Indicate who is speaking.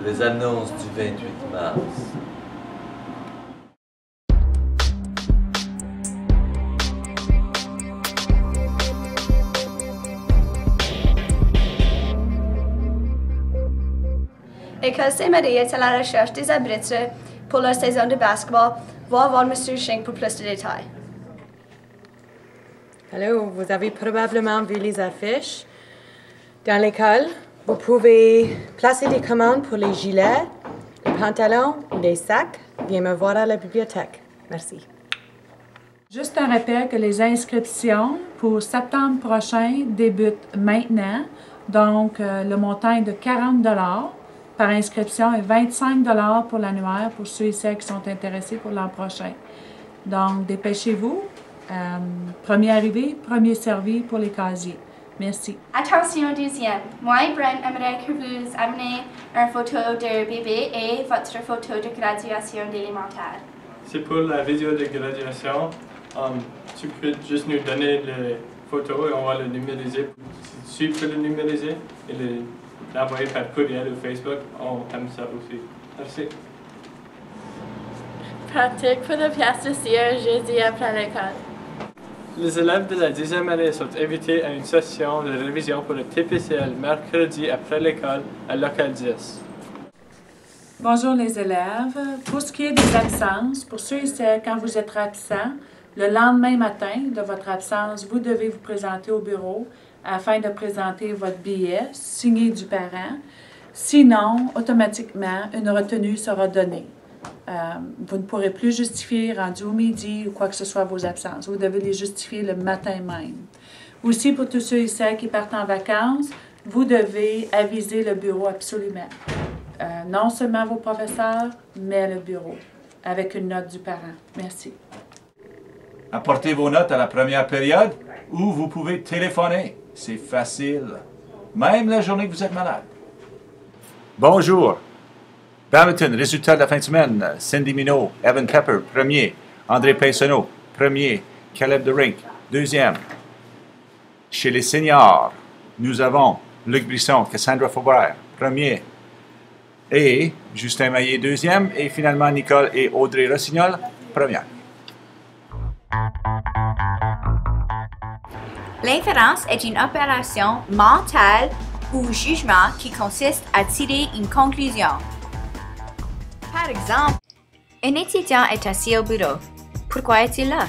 Speaker 1: Les annonces du 28 mars.
Speaker 2: École Saint-Marie est à la recherche des arbitres pour la saison de basketball. Va voir M. Schenk pour plus de détails.
Speaker 3: Allô, vous avez probablement vu les affiches. Dans l'école, vous pouvez placer des commandes pour les gilets, les pantalons, les sacs. Viens me voir à la bibliothèque. Merci.
Speaker 4: Juste un rappel que les inscriptions pour septembre prochain débutent maintenant. Donc, le montant est de 40 $ par inscription et 25 $ pour l'annuaire pour ceux et celles qui sont intéressés pour l'an prochain. Donc, dépêchez-vous. Premier arrivé, premier servi pour les casiers. Merci.
Speaker 5: Attention deuxième. Moi et Brent aimerais que vous ameniez une photo de bébé et votre photo de graduation d'élémentaire.
Speaker 6: C'est pour la vidéo de graduation. Tu peux juste nous donner les photos et on va le numériser. Si tu peux le numériser et l'envoyer par courriel ou Facebook, on aime ça aussi. Merci.
Speaker 7: Pratique pour la pièce de cire jeudi après l'école.
Speaker 6: Les élèves de la 10e année sont invités à une session de révision pour le TPCL mercredi après l'école à local 10.
Speaker 4: Bonjour les élèves. Pour ce qui est des absences, pour ceux et celles quand vous êtes absent, le lendemain matin de votre absence, vous devez vous présenter au bureau afin de présenter votre billet signé du parent. Sinon, automatiquement, une retenue sera donnée. Vous ne pourrez plus justifier rendu au midi ou quoi que ce soit vos absences. Vous devez les justifier le matin même. Aussi, pour tous ceux et celles qui partent en vacances, vous devez aviser le bureau absolument. Non seulement vos professeurs, mais le bureau, avec une note du parent. Merci.
Speaker 8: Apportez vos notes à la première période ou vous pouvez téléphoner. C'est facile. Même la journée que vous êtes malade. Bonjour. Badminton, résultat de la fin de semaine. Cindy Minot, Evan Pepper, premier. André Payssonneau, premier. Caleb DeRink, deuxième. Chez les seniors, nous avons Luc Brisson, Cassandra Faubert, premier. Et Justin Maillet, deuxième. Et finalement, Nicole et Audrey Rossignol, première.
Speaker 9: L'inférence est une opération mentale ou jugement qui consiste à tirer une conclusion. Par exemple, un étudiant est assis au bureau. Pourquoi est-il là?